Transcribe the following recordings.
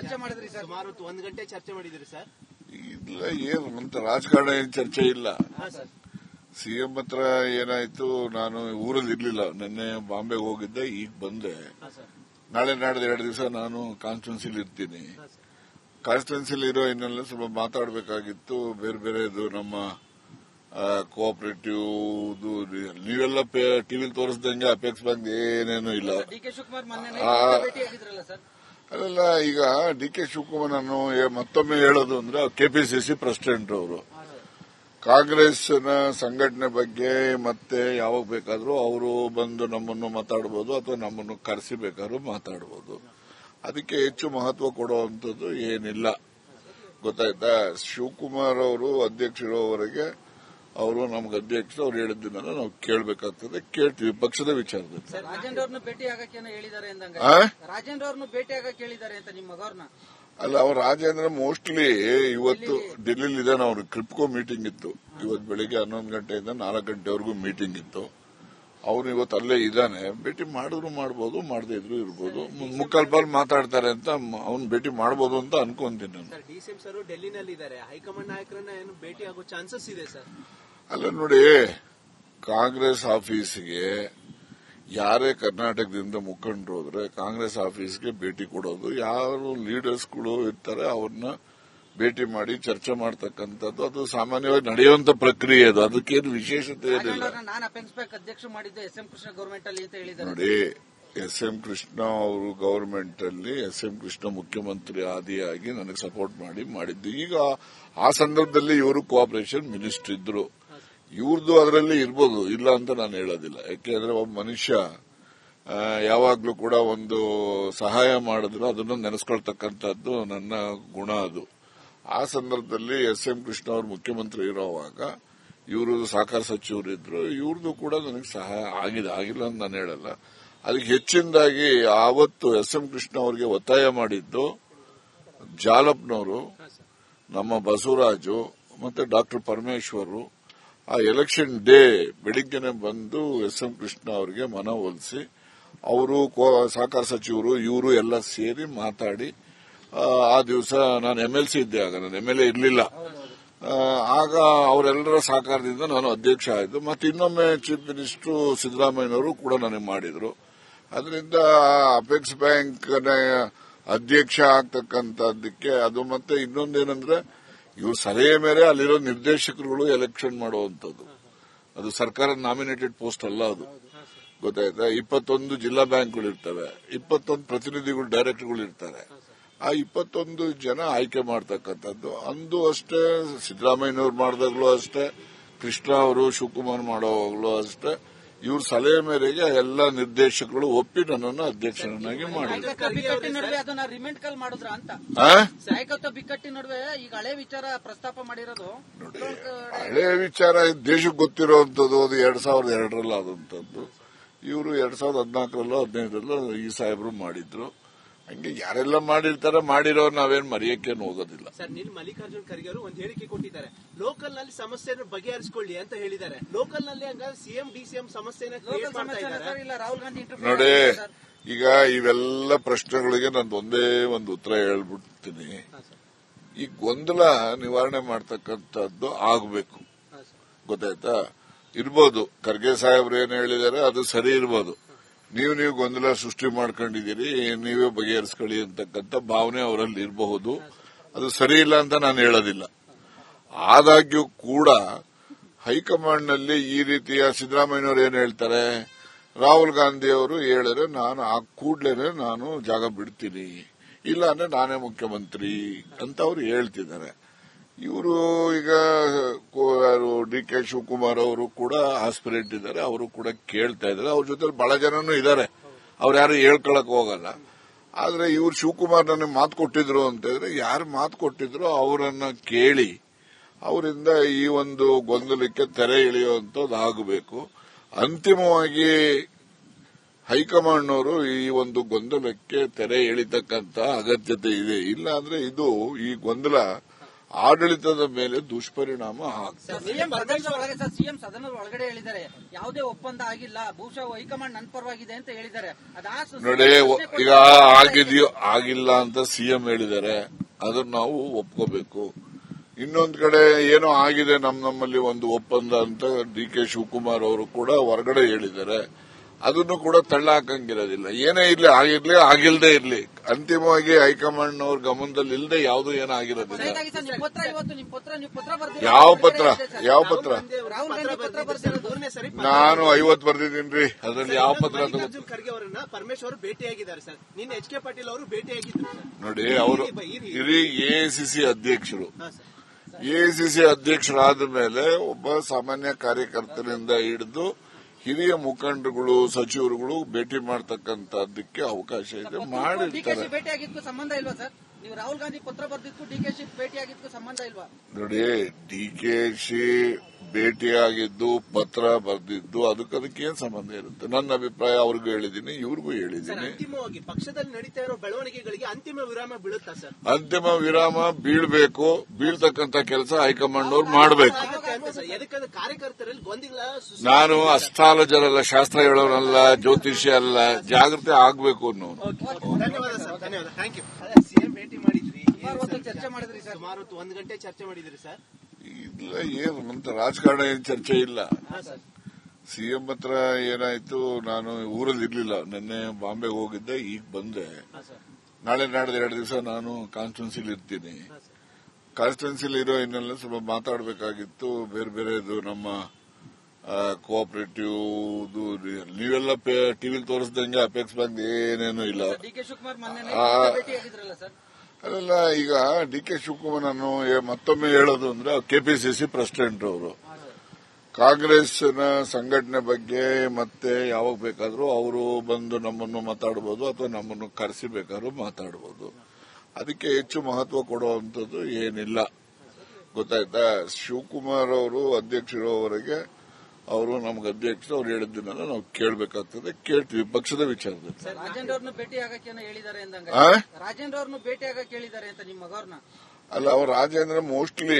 ಚರ್ಚೆ ಮಾಡಿದ್ರಿ ಸರ್? ಸುಮಾರು 1 ಗಂಟೆ ಚರ್ಚೆ ಮಾಡಿದಿರಿ ಸರ್? ಇಲ್ಲ, ಏನು ಅಂತ ರಾಜಕಾರಣ ಏನು ಚರ್ಚೆ ಇಲ್ಲ. ಸಿಎಂ ಹತ್ರ ಏನಾಯ್ತು, ನಾನು ಊರಲ್ಲಿ ಇರ್ಲಿಲ್ಲ, ನಿನ್ನೆ ಬಾಂಬೆಗೆ ಹೋಗಿದ್ದೆ, ಈಗ ಬಂದೆ. ನಾಳೆ ನಾಡ್ದು 2 ದಿವಸ ನಾನು ಕಾನ್ಸ್ಟಿಟ್ಯೂನ್ಸಿಲಿ ಇರ್ತೀನಿ. ಕಾನ್ಸ್ಟಿಟ್ಯೂನ್ಸಿಲಿ ಇರೋ ಇನ್ನೆಲ್ಲ ಸ್ವಲ್ಪ ಮಾತಾಡಬೇಕಾಗಿತ್ತು. ಬೇರೆ ಬೇರೆದು ನಮ್ಮ ಕೋಆಪರೇಟಿವ್ ನೀವೆಲ್ಲ ಟಿವಿಲಿ ತೋರಿಸ್ದಂಗೆ ಅಪೆಕ್ಸ್ ಬ್ಯಾಂಕ್ ಏನೇನು ಇಲ್ಲ. ಡಿ.ಕೆ. ಶಿವಕುಮಾರ್ ಅಲ್ಲ, ಈಗ ಡಿ.ಕೆ. ಶಿವಕುಮಾರ್ ನಾನು ಮತ್ತೊಮ್ಮೆ ಹೇಳೋದು ಅಂದ್ರೆ ಕೆಪಿಸಿಸಿ ಪ್ರೆಸಿಡೆಂಟ್ ಅವರು ಕಾಂಗ್ರೆಸ್ನ ಸಂಘಟನೆ ಬಗ್ಗೆ ಮತ್ತೆ ಯಾವಾಗ ಬೇಕಾದ್ರೂ ಅವರು ಬಂದು ನಮ್ಮನ್ನು ಮಾತಾಡಬಹುದು ಅಥವಾ ನಮ್ಮನ್ನು ಕರೆಸಿ ಬೇಕಾದ್ರೂ ಮಾತಾಡಬಹುದು. ಅದಕ್ಕೆ ಹೆಚ್ಚು ಮಹತ್ವ ಕೊಡುವಂತದ್ದು ಏನಿಲ್ಲ, ಗೊತ್ತಾಯ್ತಾ. ಶಿವಕುಮಾರ್ ಅವರು ಅಧ್ಯಕ್ಷರಿರೋವರೆಗೆ ಅವರು ನಮ್ಗೆ ಅಧ್ಯಕ್ಷರು, ಅವ್ರು ಹೇಳಿದ್ದನ್ನೆಲ್ಲ ನಾವು ಕೇಳಬೇಕಾಗ್ತದೆ, ಕೇಳ್ತೀವಿ ಪಕ್ಷದ ವಿಚಾರದಲ್ಲಿ. ರಾಜೇಂದ್ರ ಅವ್ರನ್ನ ಭೇಟಿ ಆಗಕ್ಕೆ ಹೇಳಿದ್ದಾರೆ ಅಂದಂಗ, ರಾಜೇಂದ್ರ ಅವ್ರನ್ನ ಭೇಟಿ ಆಗಕ್ಕೆ ಹೇಳಿದ್ದಾರೆ ಅಂತ ನಿಮ್ಮ ಮಗವ್ರನ್ನ? ಅಲ್ಲ, ಅವ್ರು ರಾಜೇಂದ್ರ ಮೋಸ್ಟ್ಲಿ ಇವತ್ತು ಡೆಲ್ಲಿಲಿ ಇದ್ದಾನೆ. ಅವ್ರ ಕ್ರಿಪ್ಕೋ ಮೀಟಿಂಗ್ ಇತ್ತು ಇವತ್ತು ಬೆಳಿಗ್ಗೆ 11 ಗಂಟೆಯಿಂದ 4 ಗಂಟೆವರೆಗೂ ಮೀಟಿಂಗ್ ಇತ್ತು. ಅವ್ರು ಇವತ್ತು ಅಲ್ಲೇ ಇದ್ದಾನೆ. ಭೇಟಿ ಮಾಡಿದ್ರು ಮಾಡಬಹುದು, ಮಾಡದೇ ಇದ್ರು ಇರ್ಬೋದು. ಮುಕ್ಕಾಲ್ ಪಾಲ್ ಮಾತಾಡ್ತಾರೆ ಅಂತ ಅವ್ನು ಭೇಟಿ ಮಾಡಬಹುದು ಅಂತ ಅನ್ಕೊಂತೀನಿ ನಾನು. ಡಿಸಿಎಂ ಸರ್ ಡೆಲ್ಲಿನಲ್ಲಿದ್ದಾರೆ, ಹೈಕಮಾಂಡ್ ನಾಯಕರನ್ನ ಏನು ಭೇಟಿ ಆಗೋ ಚಾನ್ಸಸ್ ಇದೆ ಸರ್? ಅಲ್ಲ ನೋಡಿ, ಕಾಂಗ್ರೆಸ್ ಆಫೀಸ್ಗೆ ಯಾರೇ ಕರ್ನಾಟಕದಿಂದ ಮುಖಂಡರು ಹೋದ್ರೆ ಕಾಂಗ್ರೆಸ್ ಆಫೀಸ್ಗೆ ಭೇಟಿ ಕೊಡೋದು, ಯಾರು ಲೀಡರ್ಸ್ಗಳು ಇರ್ತಾರೆ ಅವ್ರನ್ನ ಭೇಟಿ ಮಾಡಿ ಚರ್ಚೆ ಮಾಡ್ತಕ್ಕಂಥದ್ದು ಅದು ಸಾಮಾನ್ಯವಾಗಿ ನಡೆಯುವಂತ ಪ್ರಕ್ರಿಯೆ. ಅದು ಅದಕ್ಕೇನು ವಿಶೇಷತೆ ಏನಿಲ್ಲ. ಅಧ್ಯಕ್ಷ ಮಾಡಿದ್ದು ಎಸ್.ಎಂ. ಕೃಷ್ಣ ಗವರ್ಮೆಂಟ್ ಅಲ್ಲಿ ಅಂತ ಹೇಳಿದ್ದಾರೆ ನೋಡಿ. ಎಸ್.ಎಂ. ಕೃಷ್ಣ ಅವರು ಗವರ್ಮೆಂಟ್ ಅಲ್ಲಿ ಎಸ್.ಎಂ. ಕೃಷ್ಣ ಮುಖ್ಯಮಂತ್ರಿ ಆದಿಯಾಗಿ ನನಗೆ ಸಪೋರ್ಟ್ ಮಾಡಿದ್ದು. ಈಗ ಆ ಸಂದರ್ಭದಲ್ಲಿ ಇವರು ಕೋಆಪರೇಷನ್ ಮಿನಿಸ್ಟರ್ ಇದ್ರು. ಇವ್ರದ್ದು ಅದರಲ್ಲಿ ಇರ್ಬೋದು, ಇಲ್ಲ ಅಂತ ನಾನು ಹೇಳೋದಿಲ್ಲ. ಯಾಕೆಂದ್ರೆ ಒಬ್ಬ ಮನುಷ್ಯ ಯಾವಾಗ್ಲೂ ಕೂಡ ಒಂದು ಸಹಾಯ ಮಾಡಿದ್ರು ಅದನ್ನು ನೆನೆಸ್ಕೊಳ್ತಕ್ಕಂಥದ್ದು ನನ್ನ ಗುಣ. ಅದು ಆ ಸಂದರ್ಭದಲ್ಲಿ ಎಸ್.ಎಂ. ಕೃಷ್ಣ ಅವರು ಮುಖ್ಯಮಂತ್ರಿ ಇರೋವಾಗ ಇವರು ಸಹಕಾರ ಸಚಿವರು ಇದ್ರು. ಇವ್ರದ್ದು ಕೂಡ ನನಗೆ ಸಹಾಯ ಆಗಿಲ್ಲ ಅಂತ ನಾನು ಹೇಳಲ್ಲ. ಅದಕ್ಕೆ ಹೆಚ್ಚಿನದಾಗಿ ಆವತ್ತು ಎಸ್.ಎಂ. ಕೃಷ್ಣ ಅವರಿಗೆ ಒತ್ತಾಯ ಮಾಡಿದ್ದು ಜಾಲಪ್ನವರು, ನಮ್ಮ ಬಸವರಾಜು ಮತ್ತೆ ಡಾಕ್ಟರ್ ಪರಮೇಶ್ವರು. ಆ ಎಲೆಕ್ಷನ್ ಡೇ ಬೆಳಿಗ್ಗೆನೆ ಬಂದು ಎಸ್.ಎಂ. ಕೃಷ್ಣ ಅವರಿಗೆ ಮನವೊಲಿಸಿ ಅವರು ಸಹಕಾರ ಸಚಿವರು ಇವರು ಎಲ್ಲ ಸೇರಿ ಮಾತಾಡಿ, ಆ ದಿವಸ ನಾನು MLC ಇದ್ದೆ, ಆಗ ನಾನು MLA ಇರಲಿಲ್ಲ. ಆಗ ಅವರೆಲ್ಲರ ಸಹಕಾರದಿಂದ ನಾನು ಅಧ್ಯಕ್ಷ ಆಯಿತು. ಮತ್ತೆ ಇನ್ನೊಮ್ಮೆ ಚೀಫ್ ಮಿನಿಸ್ಟರ್ ಸಿದ್ದರಾಮಯ್ಯನವರು ಕೂಡ ನನಗೆ ಮಾಡಿದ್ರು. ಅದರಿಂದ ಅಪೆಕ್ಸ್ ಬ್ಯಾಂಕ್ ಅಧ್ಯಕ್ಷ ಆಗ್ತಕ್ಕಂಥದ್ದಕ್ಕೆ ಅದು. ಮತ್ತೆ ಇನ್ನೊಂದೇನಂದ್ರೆ ಇವ್ರು ಸಲಹೆ ಮೇರೆ ಅಲ್ಲಿರೋ ನಿರ್ದೇಶಕರುಗಳು ಎಲೆಕ್ಷನ್ ಮಾಡುವಂತದ್ದು. ಅದು ಸರ್ಕಾರ ನಾಮಿನೇಟೆಡ್ ಪೋಸ್ಟ್ ಅಲ್ಲ, ಅದು ಗೊತ್ತಾಯ್ತಾ. 21 ಜಿಲ್ಲಾ ಬ್ಯಾಂಕ್ಗಳು ಇರ್ತವೆ, 21 ಪ್ರತಿನಿಧಿಗಳು ಡೈರೆಕ್ಟರ್ಗಳು ಇರ್ತಾರೆ. ಆ 21 ಜನ ಆಯ್ಕೆ ಮಾಡ್ತಕ್ಕಂಥದ್ದು. ಅಂದು ಅಷ್ಟೇ ಸಿದ್ದರಾಮಯ್ಯನವ್ರು ಮಾಡಿದಾಗ್ಲೂ ಅಷ್ಟೇ, ಕೃಷ್ಣ ಅವರು ಶಿವಕುಮಾರ್ ಮಾಡೋವಾಗ್ಲೂ ಅಷ್ಟೇ, ಇವ್ರ ಸಲಹೆ ಮೇರೆಗೆ ಎಲ್ಲ ನಿರ್ದೇಶಕರು ಒಪ್ಪಿ ನನ್ನನ್ನು ಅಧ್ಯಕ್ಷರನ್ನಾಗಿ ಮಾಡಿದ್ರು. ಬಿಕ್ಕಟ್ಟಿನ ನಡುವೆ ಈಗ ಹಳೆ ವಿಚಾರ ಪ್ರಸ್ತಾಪ ಮಾಡಿರೋದು. ಹಳೆ ವಿಚಾರ ದೇಶಕ್ಕೆ ಗೊತ್ತಿರುವಂತದ್ದು. ಅದು 2002ರಲ್ಲಿ ಆದಂತದ್ದು. ಇವರು 2014ರಲ್ಲೋ 15ರಲ್ಲೋ ಈ ಸಾಹೇಬರು ಮಾಡಿದ್ರು. ಹಂಗೆ ಯಾರೆಲ್ಲ ಮಾಡಿರ್ತಾರೆ, ಮಾಡಿರೋ ನಾವೇನ್ ಮರೆಯಕ್ಕೇನು ಹೋಗೋದಿಲ್ಲ. ಸರ್, ನಿನ್ನ ಮಲ್ಲಿಕಾರ್ಜುನ್ ಖರ್ಗೆ ಅವರು ಒಂದು ಹೇಳಿಕೆ ಕೊಟ್ಟಿದ್ದಾರೆ, ಲೋಕಲ್ ನಲ್ಲಿ ಸಮಸ್ಯೆಯನ್ನು ಬಗೆಹರಿಸಿಕೊಳ್ಳಿ ಅಂತ ಹೇಳಿದ್ದಾರೆ. ಲೋಕಲ್ ನಲ್ಲಿ ಹಂಗಾದ್ರೆ ಸಿಎಂ ಡಿಸಿಎಂ ಸಮಸ್ಯೆನ ಕ್ರಿಯೇಟ್ ಮಾಡ್ತಾ ಇದ್ದಾರೆ. ರಾಹುಲ್ ಗಾಂಧಿ ನೋಡಿ, ಈಗ ಇವೆಲ್ಲ ಪ್ರಶ್ನೆಗಳಿಗೆ ನಾನು ಒಂದೇ ಒಂದು ಉತ್ತರ ಹೇಳ್ಬಿಡ್ತೀನಿ. ಈ ಗೊಂದಲ ನಿವಾರಣೆ ಮಾಡ್ತಕ್ಕಂಥದ್ದು ಆಗಬೇಕು, ಗೊತ್ತಾಯ್ತಾ. ಇರ್ಬೋದು ಖರ್ಗೆ ಸಾಹೇಬ್ರು ಏನು ಹೇಳಿದ್ದಾರೆ ಅದು ಸರಿ ಇರ್ಬೋದು. ನೀವು ಗೊಂದಲ ಸೃಷ್ಟಿ ಮಾಡ್ಕೊಂಡಿದ್ದೀರಿ, ನೀವೇ ಬಗೆಹರಿಸ್ಕೊಳ್ಳಿ ಅಂತಕ್ಕಂಥ ಭಾವನೆ ಅವರಲ್ಲಿ ಇರಬಹುದು. ಅದು ಸರಿ ಇಲ್ಲ ಅಂತ ನಾನು ಹೇಳೋದಿಲ್ಲ. ಆದಾಗ್ಯೂ ಕೂಡ ಹೈಕಮಾಂಡ್ ನಲ್ಲಿ ಈ ರೀತಿಯ ಸಿದ್ದರಾಮಯ್ಯನವರು ಏನು ಹೇಳ್ತಾರೆ, ರಾಹುಲ್ ಗಾಂಧಿ ಅವರು ಹೇಳಿದ್ರೆ ನಾನು ಆ ಕೂಡ್ಲೇನೆ ನಾನು ಜಾಗ ಬಿಡ್ತೀನಿ, ಇಲ್ಲ ಅಂದ್ರೆ ನಾನೇ ಮುಖ್ಯಮಂತ್ರಿ ಅಂತ ಅವರು ಹೇಳ್ತಿದ್ದಾರೆ. ಇವರು ಈಗ ಡಿ.ಕೆ. ಶಿವಕುಮಾರ್ ಅವರು ಕೂಡ ಆಸ್ಪಿರೆಂಟ್ ಇದ್ದಾರೆ, ಅವರು ಕೂಡ ಕೇಳ್ತಾ ಇದ್ದಾರೆ. ಅವ್ರ ಜೊತೆ ಬಹಳ ಜನನೂ ಇದ್ದಾರೆ, ಅವ್ರು ಯಾರು ಹೇಳ್ಕೊಳಕ್ ಹೋಗಲ್ಲ. ಆದ್ರೆ ಇವ್ರು ಶಿವಕುಮಾರ್ ನನಗೆ ಮಾತು ಕೊಟ್ಟಿದ್ರು ಅಂತ ಹೇಳಿದ್ರೆ, ಯಾರು ಮಾತು ಕೊಟ್ಟಿದ್ರು ಅವರನ್ನ ಕೇಳಿ ಅವರಿಂದ ಈ ಒಂದು ಗೊಂದಲಕ್ಕೆ ತೆರೆ ಎಳೆಯುವಂತದ್ದು ಆಗಬೇಕು. ಅಂತಿಮವಾಗಿ ಹೈಕಮಾಂಡ್ನವರು ಈ ಒಂದು ಗೊಂದಲಕ್ಕೆ ತೆರೆ ಎಳಿತಕ್ಕಂತ ಅಗತ್ಯತೆ ಇದೆ. ಇಲ್ಲ ಅಂದ್ರೆ ಈ ಗೊಂದಲ ಆಡಳಿತದ ಮೇಲೆ ದುಷ್ಪರಿಣಾಮ ಆಗ್ತದೆ. ಸಿಎಂ ಸದನದ ಒಳಗಡೆ ಹೇಳಿದ್ದಾರೆ, ಯಾವುದೇ ಒಪ್ಪಂದ ಆಗಿಲ್ಲ, ಬಹುಶಃ ಹೈಕಮಾಂಡ್ ನನ್ನ ಪರವಾಗಿದೆ ಅಂತ ಹೇಳಿದ್ದಾರೆ. ನೋಡಿ, ಈಗ ಆಗಿದೆಯೋ ಆಗಿಲ್ಲ ಅಂತ ಸಿಎಂ ಹೇಳಿದ್ದಾರೆ, ಅದನ್ನ ನಾವು ಒಪ್ಕೋಬೇಕು. ಇನ್ನೊಂದು ಕಡೆ ಏನೋ ಆಗಿದೆ ನಮ್ಮಲ್ಲಿ ಒಂದು ಒಪ್ಪಂದ ಅಂತ ಡಿ.ಕೆ. ಶಿವಕುಮಾರ್ ಅವರು ಕೂಡ ಹೊರಗಡೆ ಹೇಳಿದ್ದಾರೆ. ಅದನ್ನು ಕೂಡ ತಳ್ಳ ಹಾಕಂಗಿರೋದಿಲ್ಲ. ಏನೇ ಇರ್ಲಿ, ಆಗಿರ್ಲಿ ಆಗಿಲ್ದೇ ಇರ್ಲಿ, ಅಂತಿಮವಾಗಿ ಹೈಕಮಾಂಡ್ ಅವ್ರ ಗಮನದಲ್ಲಿ ಇಲ್ಲದೆ ಯಾವುದು ಏನಾಗಿರೋದಿಲ್ಲ. ಯಾವ ಪತ್ರ ನಾನು 50 ಬರ್ದಿದ್ದೀನಿ. ಅದರಲ್ಲಿ ಯಾವ ಪತ್ರ ಖರ್ಗೆ ಅವರನ್ನ ಪರಮೇಶ್ವರ್ ಭೇಟಿಯಾಗಿದ್ದಾರೆ ಸರ್. ನಿನ್ನೆ ಎಚ್ ಕೆ ಪಾಟೀಲ್ ಅವರು ಭೇಟಿಯಾಗಿದ್ರು. ನೋಡಿ, ಅವರು ಹಿರಿಯ ಎಐಸಿಸಿ ಅಧ್ಯಕ್ಷರು. ಎಐಸಿಸಿ ಅಧ್ಯಕ್ಷರಾದ ಮೇಲೆ ಒಬ್ಬ ಸಾಮಾನ್ಯ ಕಾರ್ಯಕರ್ತರಿಂದ ಹಿಡಿದು ಹಿರಿಯ ಮುಖಂಡರುಗಳು, ಸಚಿವರುಗಳು ಭೇಟಿ ಮಾಡತಕ್ಕಂತದ್ದಕ್ಕೆ ಅವಕಾಶ ಇದೆ, ಮಾಡಿರ್ತಾರೆ. ಭೇಟಿಯಾಗಿದ್ದಕ್ಕೂ ಸಂಬಂಧ ಇಲ್ವಾ ಸರ್? ನೀವು ರಾಹುಲ್ ಗಾಂಧಿ ಪತ್ರ ಬರೆದಿದ್ದಕ್ಕೂ ಡಿಕೆಶಿ ಭೇಟಿಯಾಗಿದ್ದಕ್ಕೂ ಸಂಬಂಧ ಇಲ್ವಾ? ನೋಡಿ, ಡಿಕೆಶಿ ಭೇಟಿಯಾಗಿದ್ದು, ಪತ್ರ ಬರೆದಿದ್ದು, ಅದಕ್ಕೆ ಏನ್ ಸಂಬಂಧ ಇರುತ್ತೆ? ನನ್ನ ಅಭಿಪ್ರಾಯ ಅವ್ರಿಗೂ ಹೇಳಿದ್ದೀನಿ, ಇವ್ರಿಗೂ ಹೇಳಿದ್ದೀನಿ. ಅಂತಿಮವಾಗಿ ಪಕ್ಷದಲ್ಲಿ ನಡೀತಾ ಇರೋ ಬೆಳವಣಿಗೆಗಳಿಗೆ ಅಂತಿಮ ವಿರಾಮ ಬೀಳುತ್ತಾ ಸರ್? ಅಂತಿಮ ವಿರಾಮ ಬೀಳ್ಬೇಕು. ಬೀಳ್ತಕ್ಕಂತ ಕೆಲಸ ಹೈಕಮಾಂಡ್ ಅವ್ರು ಮಾಡಬೇಕು. ಯಾಕಂದ್ರೆ ಕಾರ್ಯಕರ್ತರಲ್ಲಿ ಗೊಂದಲ. ನಾನು ಅಷ್ಟಾಲಜರಲ್ಲ, ಶಾಸ್ತ್ರ ಹೇಳೋನಲ್ಲ, ಜ್ಯೋತಿಷ್ಯ ಅಲ್ಲ, ಜಾಗೃತಿ ಆಗ್ಬೇಕು ಅನ್ನೋನು. ಧನ್ಯವಾದ ಸರ್, ಧನ್ಯವಾದ, ಥ್ಯಾಂಕ್ ಯು. ಸಿಎಂ ಭೇಟಿ ಮಾಡಿದ್ರಿ, ಚರ್ಚೆ ಮಾಡಿದ್ರಿ ಸರ್? ಸುಮಾರು 1 ಗಂಟೆ ಚರ್ಚೆ ಮಾಡಿದ್ರಿ ಸರ್. ಇಲ್ಲ, ಏನು ಅಂತ ರಾಜಕಾರಣ ಏನ್ ಚರ್ಚೆ ಇಲ್ಲ. ಸಿಎಂ ಹತ್ರ ಏನಾಯ್ತು, ನಾನು ಊರಲ್ಲಿ ಇರ್ಲಿಲ್ಲ, ನಿನ್ನೆ ಬಾಂಬೆಗೆ ಹೋಗಿದ್ದೆ, ಈಗ ಬಂದೆ. ನಾಳೆ ನಾಡ್ದು 2 ದಿವಸ ನಾನು ಕಾನ್ಸ್ಟಿಟ್ಯೂನ್ಸಿಲಿ ಇರ್ತೀನಿ. ಕಾನ್ಸ್ಟಿಟ್ಯೂನ್ಸಿಲಿ ಇರೋ ಇನ್ನೆಲ್ಲ ಸ್ವಲ್ಪ ಮಾತಾಡಬೇಕಾಗಿತ್ತು. ಬೇರೆ ಬೇರೆದು ನಮ್ಮ ಕೋಆಪರೇಟಿವ್ ನೀವೆಲ್ಲ ಟಿವಿಲಿ ತೋರಿಸ್ದಂಗೆ ಅಪೆಕ್ಸ್ ಬ್ಯಾಂಕ್ ಏನೇನು ಇಲ್ಲ. ಅಲ್ಲ, ಈಗ ಡಿ.ಕೆ. ಶಿವಕುಮಾರ್ ನಾನು ಮತ್ತೊಮ್ಮೆ ಹೇಳೋದು ಅಂದ್ರೆ ಕೆಪಿಸಿಸಿ ಪ್ರೆಸಿಡೆಂಟ್ ಅವರು ಕಾಂಗ್ರೆಸ್ನ ಸಂಘಟನೆ ಬಗ್ಗೆ ಮತ್ತೆ ಯಾವಾಗ ಬೇಕಾದ್ರೂ ಅವರು ಬಂದು ನಮ್ಮನ್ನು ಮಾತಾಡಬಹುದು, ಅಥವಾ ನಮ್ಮನ್ನು ಕರೆಸಿ ಬೇಕಾದ್ರೂ ಮಾತಾಡಬಹುದು. ಅದಕ್ಕೆ ಹೆಚ್ಚು ಮಹತ್ವ ಕೊಡುವಂಥದ್ದು ಏನಿಲ್ಲ, ಗೊತ್ತಾಯ್ತಾ? ಶಿವಕುಮಾರ್ ಅವರು ಅಧ್ಯಕ್ಷರಿರೋವರೆಗೆ ಅವರು ನಮ್ಗೆ ಅಧ್ಯಕ್ಷರು, ಅವ್ರು ಹೇಳಿದ್ದನ್ನೆಲ್ಲ ನಾವು ಕೇಳಬೇಕಾಗ್ತದೆ, ಕೇಳ್ತೀವಿ ಪಕ್ಷದ ವಿಚಾರದಲ್ಲಿ. ರಾಜೇಂದ್ರ ಅವ್ರನ್ನ ಭೇಟಿ ಆಗಕ್ಕೆ ಹೇಳಿದ್ದಾರೆ ಅಂದಂಗ, ರಾಜೇಂದ್ರ ಅವ್ರನ್ನ ಭೇಟಿ ಆಗಕ್ಕೆ ಹೇಳಿದ್ದಾರೆ ಅಂತ ನಿಮ್ಮ ಮಗವ್ರನ್ನ? ಅಲ್ಲ, ಅವ್ರು ರಾಜೇಂದ್ರ ಮೋಸ್ಟ್ಲಿ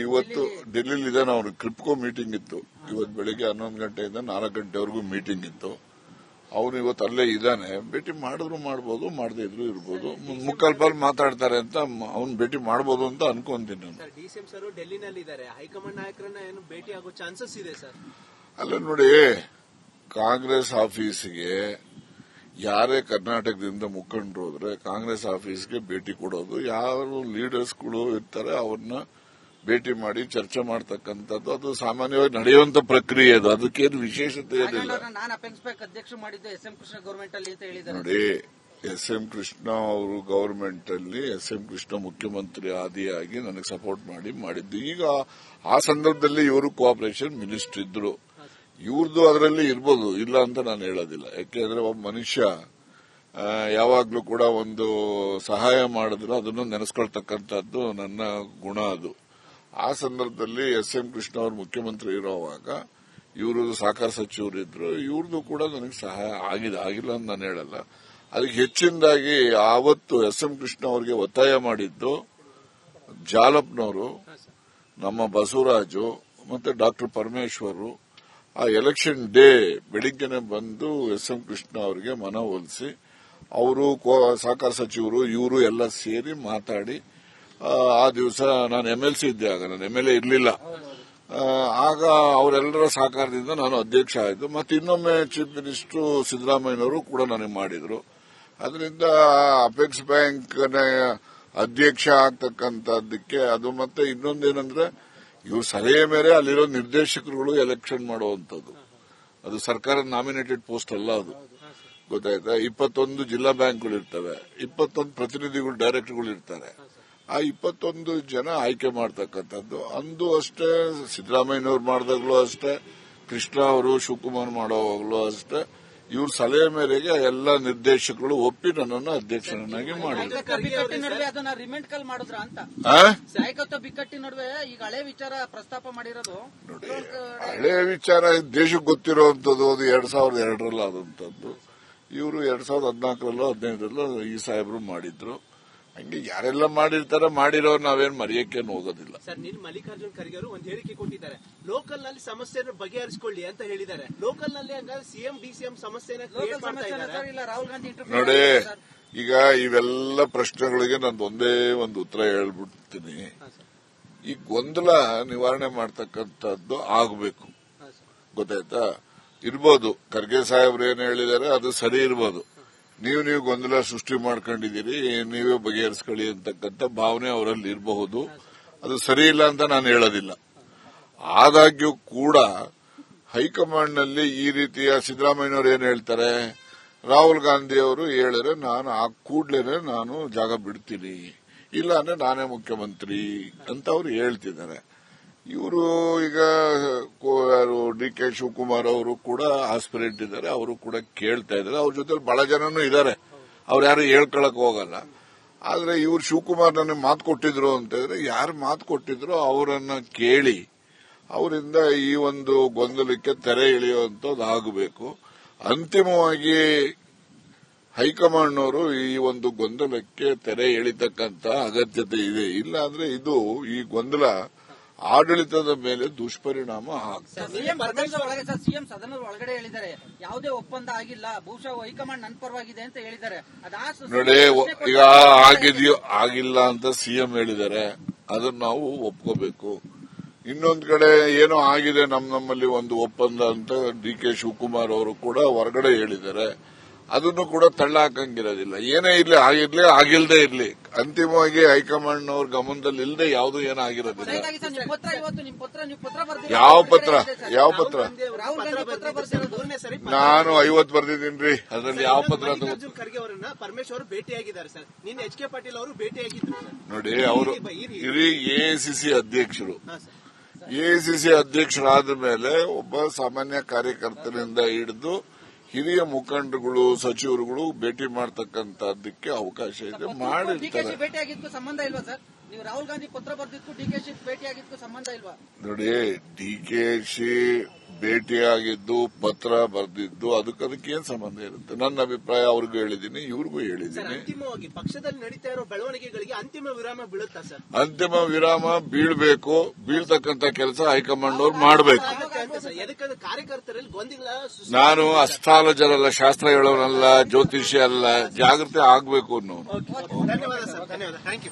ಇವತ್ತು ಡೆಲ್ಲಿಲಿ ಇದ್ದಾನೆ. ಅವ್ರಿಗೆ ಕ್ರಿಪ್ಕೋ ಮೀಟಿಂಗ್ ಇತ್ತು ಇವತ್ತು ಬೆಳಿಗ್ಗೆ 11 ಗಂಟೆಯಿಂದ 4 ಗಂಟೆವರೆಗೂ ಮೀಟಿಂಗ್ ಇತ್ತು. ಅವನು ಇವತ್ತು ಅಲ್ಲೇ ಇದ್ದಾನೆ. ಭೇಟಿ ಮಾಡಿದ್ರು ಮಾಡಬಹುದು, ಮಾಡದೇ ಇದ್ರು ಇರ್ಬೋದು. ಮುಕ್ಕಾಲ್ ಪಾಲ್ ಮಾತಾಡ್ತಾರೆ ಅಂತ ಅವ್ನು ಭೇಟಿ ಮಾಡಬಹುದು ಅಂತ ಅನ್ಕೊಂತೀನಿ ನಾನು. ಡಿಸಿಎಂ ಸರ್ ಡೆಲ್ಲಿನಲ್ಲಿ ಇದ್ದಾರೆ, ಹೈಕಮಾಂಡ್ ನಾಯಕರನ್ನ ಏನು ಭೇಟಿ ಆಗೋ ಚಾನ್ಸಸ್ ಇದೆ ಸರ್? ಅಲ್ಲ ನೋಡಿ, ಕಾಂಗ್ರೆಸ್ ಆಫೀಸ್ಗೆ ಯಾರೇ ಕರ್ನಾಟಕದಿಂದ ಮುಖಂಡರು ಹೋದ್ರೆ ಕಾಂಗ್ರೆಸ್ ಆಫೀಸ್ಗೆ ಭೇಟಿ ಕೊಡೋದು, ಯಾರು ಲೀಡರ್ಸ್ಗಳು ಇರ್ತಾರೆ ಅವ್ರನ್ನ ಭೇಟಿ ಮಾಡಿ ಚರ್ಚೆ ಮಾಡ್ತಕ್ಕಂಥದ್ದು, ಅದು ಸಾಮಾನ್ಯವಾಗಿ ನಡೆಯುವಂತ ಪ್ರಕ್ರಿಯೆ. ಅದು ಅದಕ್ಕೇನು ವಿಶೇಷತೆ ಏನಿಲ್ಲ. ನಾನು ಅಪೆಕ್ಸ್ ಬ್ಯಾಂಕ್ ಅಧ್ಯಕ್ಷ ಮಾಡಿದ್ದೆ ಎಸ್.ಎಂ. ಕೃಷ್ಣ ಗವರ್ಮೆಂಟ್ ಅಲ್ಲಿ ಅಂತ ಹೇಳಿದ್ದಾರೆ. ನೋಡಿ, ಎಸ್.ಎಂ. ಕೃಷ್ಣ ಅವರು ಗವರ್ಮೆಂಟ್ ಅಲ್ಲಿ ಎಸ್.ಎಂ. ಕೃಷ್ಣ ಮುಖ್ಯಮಂತ್ರಿ ಆದಿಯಾಗಿ ನನಗೆ ಸಪೋರ್ಟ್ ಮಾಡಿದ್ದು. ಈಗ ಆ ಸಂದರ್ಭದಲ್ಲಿ ಇವರು ಕೋಆಪರೇಷನ್ ಮಿನಿಸ್ಟರ್ ಇದ್ರು. ಇವ್ರದ್ದು ಅದರಲ್ಲಿ ಇರ್ಬೋದು, ಇಲ್ಲ ಅಂತ ನಾನು ಹೇಳೋದಿಲ್ಲ. ಯಾಕೆಂದ್ರೆ ಒಬ್ಬ ಮನುಷ್ಯ ಯಾವಾಗ್ಲೂ ಕೂಡ ಒಂದು ಸಹಾಯ ಮಾಡಿದ್ರು ಅದನ್ನು ನೆನೆಸ್ಕೊಳ್ತಕ್ಕಂಥದ್ದು ನನ್ನ ಗುಣ. ಅದು ಆ ಸಂದರ್ಭದಲ್ಲಿ ಎಸ್.ಎಂ. ಕೃಷ್ಣ ಅವರು ಮುಖ್ಯಮಂತ್ರಿ ಇರೋವಾಗ ಇವರು ಸಹಕಾರ ಸಚಿವರಿದ್ರು. ಇವ್ರದ್ದು ಕೂಡ ನನಗೆ ಸಹಾಯ ಆಗಿಲ್ಲ ಅಂತ ನಾನು ಹೇಳಲ್ಲ. ಅದಕ್ಕೆ ಹೆಚ್ಚಿನದಾಗಿ ಆವತ್ತು ಎಸ್.ಎಂ. ಕೃಷ್ಣ ಅವರಿಗೆ ಒತ್ತಾಯ ಮಾಡಿದ್ದು ಜಾಲಪ್ನವರು, ನಮ್ಮ ಬಸವರಾಜು ಮತ್ತೆ ಡಾಕ್ಟರ್ ಪರಮೇಶ್ವರ್. ಆ ಎಲೆಕ್ಷನ್ ಡೇ ಬೆಳಿಗ್ಗೆನೆ ಬಂದು ಎಸ್.ಎಂ. ಕೃಷ್ಣ ಅವರಿಗೆ ಮನವೊಲಿಸಿ, ಅವರು ಸಹಕಾರ ಸಚಿವರು ಇವರು ಎಲ್ಲ ಸೇರಿ ಮಾತಾಡಿ, ಆ ದಿವಸ ನಾನು MLC ಇದ್ದೆ, ಆಗ ನಾನು MLA ಇರಲಿಲ್ಲ. ಆಗ ಅವರೆಲ್ಲರ ಸಹಕಾರದಿಂದ ನಾನು ಅಧ್ಯಕ್ಷ ಆಯಿತು. ಮತ್ತೆ ಇನ್ನೊಮ್ಮೆ ಚೀಫ್ ಮಿನಿಸ್ಟರ್ ಸಿದ್ದರಾಮಯ್ಯನವರು ಕೂಡ ನನಗೆ ಮಾಡಿದ್ರು. ಅದರಿಂದ ಅಪೆಕ್ಸ್ ಬ್ಯಾಂಕ್ ಅಧ್ಯಕ್ಷ ಆಗ್ತಕ್ಕಂಥದ್ದಕ್ಕೆ ಅದು. ಮತ್ತೆ ಇನ್ನೊಂದೇನಂದ್ರೆ ಇವ್ರ ಸಲಹೆ ಮೇರೆ ಅಲ್ಲಿರೋ ನಿರ್ದೇಶಕರುಗಳು ಎಲೆಕ್ಷನ್ ಮಾಡುವಂತದ್ದು. ಅದು ಸರ್ಕಾರ ನಾಮಿನೇಟೆಡ್ ಪೋಸ್ಟ್ ಅಲ್ಲ, ಅದು ಗೊತ್ತಾಯ್ತಾ? 21 ಜಿಲ್ಲಾ ಬ್ಯಾಂಕ್ಗಳು ಇರ್ತವೆ, 21 ಪ್ರತಿನಿಧಿಗಳು, ಡೈರೆಕ್ಟರ್ಗಳು ಇರ್ತಾರೆ. ಆ 21 ಜನ ಆಯ್ಕೆ ಮಾಡ್ತಕ್ಕಂಥದ್ದು. ಅಂದು ಅಷ್ಟೇ ಸಿದ್ದರಾಮಯ್ಯನವ್ರು ಮಾಡಿದಾಗ್ಲೂ ಅಷ್ಟೇ, ಕೃಷ್ಣ ಅವರು ಶಿವಕುಮಾರ್ ಮಾಡೋವಾಗ್ಲೂ ಅಷ್ಟೇ, ಇವ್ರ ಸಲಹೆ ಮೇರೆಗೆ ಎಲ್ಲ ನಿರ್ದೇಶಕರು ಒಪ್ಪಿ ನನ್ನನ್ನು ಅಧ್ಯಕ್ಷರನ್ನಾಗಿ ಮಾಡಿದ್ರು. ಅದನ್ನ ರಿಮೆಂಡ್ ಕಾಲ್ ಮಾಡಿದ್ರ ಅಂತ ನಾಯಕತ್ವ ಬಿಕ್ಕಟ್ಟಿನ ನಡುವೆ ಈಗ ಹಳೆ ವಿಚಾರ ಪ್ರಸ್ತಾಪ ಮಾಡಿರೋದು. ನೋಡಿ, ಹಳೆ ವಿಚಾರ ದೇಶಕ್ಕೆ ಗೊತ್ತಿರುವಂತದ್ದು. ಅದು 2002ರಲ್ಲಿ ಆದಂತದ್ದು. ಇವರು 2014ರಲ್ಲೋ 15ರಲ್ಲೋ ಈ ಸಾಹೇಬರು ಮಾಡಿದ್ರು. ಹಂಗೆ ಯಾರೆಲ್ಲ ಮಾಡಿರ್ತಾರ ಮಾಡಿರೋ ನಾವೇನ್ ಮರೆಯಕ್ಕೇನು ಹೋಗೋದಿಲ್ಲ. ಸರ್, ನಿನ್ನ ಮಲ್ಲಿಕಾರ್ಜುನ್ ಖರ್ಗೆ ಅವರು ಒಂದು ಹೇಳಿಕೆ ಕೊಟ್ಟಿದ್ದಾರೆ. ಲೋಕಲ್ ನಲ್ಲಿ ಸಮಸ್ಯೆಯನ್ನು ಬಗೆಹರಿಸಿಕೊಳ್ಳಿ ಅಂತ ಹೇಳಿದ್ದಾರೆ. ಲೋಕಲ್ ನಲ್ಲಿ ಹಂಗಾದ್ರೆ ಸಿಎಂ ಡಿಸಿಎಂ ಸಮಸ್ಯೆನ ಕ್ರಿಯೇಟ್ ಮಾಡ್ತಾ ಇದ್ದಾರೆ. ಇಲ್ಲ ರಾಹುಲ್ ಗಾಂಧಿ ನೋಡಿ, ಈಗ ಇವೆಲ್ಲ ಪ್ರಶ್ನೆಗಳಿಗೆ ನಾನು ಒಂದೇ ಒಂದು ಉತ್ತರ ಹೇಳ್ಬಿಡ್ತೀನಿ. ಈ ಗೊಂದಲ ನಿವಾರಣೆ ಮಾಡ್ತಕ್ಕಂಥದ್ದು ಆಗಬೇಕು. ಗೊತ್ತಾಯ್ತಾ? ಇರ್ಬೋದು, ಖರ್ಗೆ ಸಾಹೇಬ್ರು ಏನ್ ಹೇಳಿದ್ದಾರೆ ಅದು ಸರಿ ಇರ್ಬೋದು. ನೀವು ಗೊಂದಲ ಸೃಷ್ಟಿ ಮಾಡ್ಕೊಂಡಿದ್ದೀರಿ, ನೀವೇ ಬಗೆಹರಿಸ್ಕೊಳ್ಳಿ ಅಂತಕ್ಕಂಥ ಭಾವನೆ ಅವರಲ್ಲಿ ಇರಬಹುದು. ಅದು ಸರಿ ಇಲ್ಲ ಅಂತ ನಾನು ಹೇಳೋದಿಲ್ಲ. ಆದಾಗ್ಯೂ ಕೂಡ ಹೈಕಮಾಂಡ್ ನಲ್ಲಿ ಈ ರೀತಿಯ ಸಿದ್ದರಾಮಯ್ಯನವರು ಏನ್ ಹೇಳ್ತಾರೆ, ರಾಹುಲ್ ಗಾಂಧಿ ಅವರು ಹೇಳಿದ್ರೆ ನಾನು ಆ ಕೂಡ್ಲೇನೆ ನಾನು ಜಾಗ ಬಿಡ್ತೀನಿ, ಇಲ್ಲ ಅಂದ್ರೆ ನಾನೇ ಮುಖ್ಯಮಂತ್ರಿ ಅಂತ ಅವರು ಹೇಳ್ತಿದ್ದಾರೆ. ಇವರು ಈಗ DK ಶಿವಕುಮಾರ್ ಅವರು ಕೂಡ ಆಸ್ಪಿರೆಂಟ್ ಇದ್ದಾರೆ, ಅವರು ಕೂಡ ಕೇಳ್ತಾ ಇದ್ದಾರೆ. ಅವ್ರ ಜೊತೆ ಬಹಳ ಜನನೂ ಇದ್ದಾರೆ, ಅವ್ರು ಯಾರು ಹೇಳ್ಕೊಳಕ್ ಹೋಗಲ್ಲ. ಆದ್ರೆ ಇವ್ರು ಶಿವಕುಮಾರ್ ನನಗೆ ಮಾತು ಕೊಟ್ಟಿದ್ರು ಅಂತ ಹೇಳಿದ್ರೆ, ಯಾರು ಮಾತು ಕೊಟ್ಟಿದ್ರು ಅವರನ್ನ ಕೇಳಿ ಅವರಿಂದ ಈ ಒಂದು ಗೊಂದಲಕ್ಕೆ ತೆರೆ ಎಳೆಯುವಂತದ್ದು ಆಗಬೇಕು. ಅಂತಿಮವಾಗಿ ಹೈಕಮಾಂಡ್ನವರು ಈ ಒಂದು ಗೊಂದಲಕ್ಕೆ ತೆರೆ ಎಳಿತಕ್ಕಂತ ಅಗತ್ಯತೆ ಇದೆ. ಇಲ್ಲ ಅಂದ್ರೆ ಇದು ಈ ಗೊಂದಲ ಆಡಳಿತದ ಮೇಲೆ ದುಷ್ಪರಿಣಾಮ ಆಗ್ತದೆ. ಸಿಎಂ ಸದನದ ಒಳಗಡೆ ಹೇಳಿದ್ದಾರೆ ಯಾವುದೇ ಒಪ್ಪಂದ ಆಗಿಲ್ಲ, ಬಹುಶಃ ಹೈಕಮಾಂಡ್ ನನ್ನ ಪರವಾಗಿದೆ ಅಂತ ಹೇಳಿದ್ದಾರೆ. ನೋಡಿ, ಈಗ ಆಗಿದೆಯೋ ಆಗಿಲ್ಲ ಅಂತ ಸಿಎಂ ಹೇಳಿದ್ದಾರೆ, ಅದನ್ನ ನಾವು ಒಪ್ಕೋಬೇಕು. ಇನ್ನೊಂದ್ ಕಡೆ ಏನೋ ಆಗಿದೆ ನಮ್ಮಲ್ಲಿ ಒಂದು ಒಪ್ಪಂದ ಅಂತ DK ಶಿವಕುಮಾರ್ ಅವರು ಕೂಡ ಹೊರಗಡೆ ಹೇಳಿದ್ದಾರೆ. ಅದನ್ನು ಕೂಡ ತಳ್ಳ ಹಾಕಂಗಿರೋದಿಲ್ಲ. ಏನೇ ಇರ್ಲಿ, ಆಗಿರ್ಲಿ ಆಗಿಲ್ದೇ ಇರ್ಲಿ, ಅಂತಿಮವಾಗಿ ಹೈಕಮಾಂಡ್ ಅವ್ರ ಗಮನದಲ್ಲಿ ಇಲ್ಲದೆ ಯಾವುದು ಏನಾಗಿರೋದಿಲ್ಲ. ಯಾವ ಪತ್ರ ನಾನು 50 ಬರ್ದಿದ್ದೀನ್ರಿ, ಅದರಲ್ಲಿ ಯಾವ ಪತ್ರ ಮಲ್ಲಿಕಾರ್ಜುನ್ ಖರ್ಗೆ ಅವರನ್ನ ಪರಮೇಶ್ವರ್ ಭೇಟಿಯಾಗಿದ್ದಾರೆ ಸರ್. ನಿನ್ನೆ HK ಪಾಟೀಲ್ ಅವರು ಭೇಟಿಯಾಗಿದ್ರು. ನೋಡಿ, ಅವರು ಇಡೀ AICC ಅಧ್ಯಕ್ಷರು. AICC ಅಧ್ಯಕ್ಷರಾದ ಮೇಲೆ ಒಬ್ಬ ಸಾಮಾನ್ಯ ಕಾರ್ಯಕರ್ತರಿಂದ ಹಿಡಿದು ಹಿರಿಯ ಮುಖಂಡರುಗಳು, ಸಚಿವರುಗಳು ಭೇಟಿ ಮಾಡತಕ್ಕಂತದ್ದಕ್ಕೆ ಅವಕಾಶ ಇದೆ, ಮಾಡಿರ್ತಾರೆ. ಭೇಟಿಯಾಗಿದ್ದಕ್ಕೂ ಸಂಬಂಧ ಇಲ್ವಾ ಸರ್? ನೀವು ರಾಹುಲ್ ಗಾಂಧಿ ಪತ್ರ ಬರೆದಿದ್ದಕ್ಕೂ DKC ಭೇಟಿಯಾಗಿದ್ದಕ್ಕೂ ಸಂಬಂಧ ಇಲ್ವಾ? ನೋಡಿ, DKC ಭೇಟಿಯಾಗಿದ್ದು, ಪತ್ರ ಬರೆದಿದ್ದು, ಅದಕ್ಕೇನ್ ಸಂಬಂಧ ಇರುತ್ತೆ? ನನ್ನ ಅಭಿಪ್ರಾಯ ಅವ್ರಿಗೂ ಹೇಳಿದ್ದೀನಿ, ಇವ್ರಿಗೂ ಹೇಳಿದ್ದೀನಿ. ಅಂತಿಮವಾಗಿ ಪಕ್ಷದಲ್ಲಿ ನಡೀತಾ ಇರೋ ಬೆಳವಣಿಗೆಗಳಿಗೆ ಅಂತಿಮ ವಿರಾಮ ಬೀಳುತ್ತಾ ಸರ್? ಅಂತಿಮ ವಿರಾಮ ಬೀಳ್ಬೇಕು. ಬೀಳ್ತಕ್ಕಂತ ಕೆಲಸ ಹೈಕಮಾಂಡ್ ಅವ್ರು ಮಾಡಬೇಕು. ಯಾಕಂದ್ರೆ ಕಾರ್ಯಕರ್ತರಲ್ಲಿ ಗೊಂದಲ. ನಾನು ಅಸ್ಟ್ರಾಲಜರ್ ಅಲ್ಲ, ಶಾಸ್ತ್ರ ಹೇಳೋನಲ್ಲ, ಜ್ಯೋತಿಷ್ಯ ಅಲ್ಲ, ಜಾಗೃತಿ ಆಗ್ಬೇಕು ಅನ್ನೋ. ಧನ್ಯವಾದ ಸರ್, ಧನ್ಯವಾದ, ಥ್ಯಾಂಕ್ ಯು.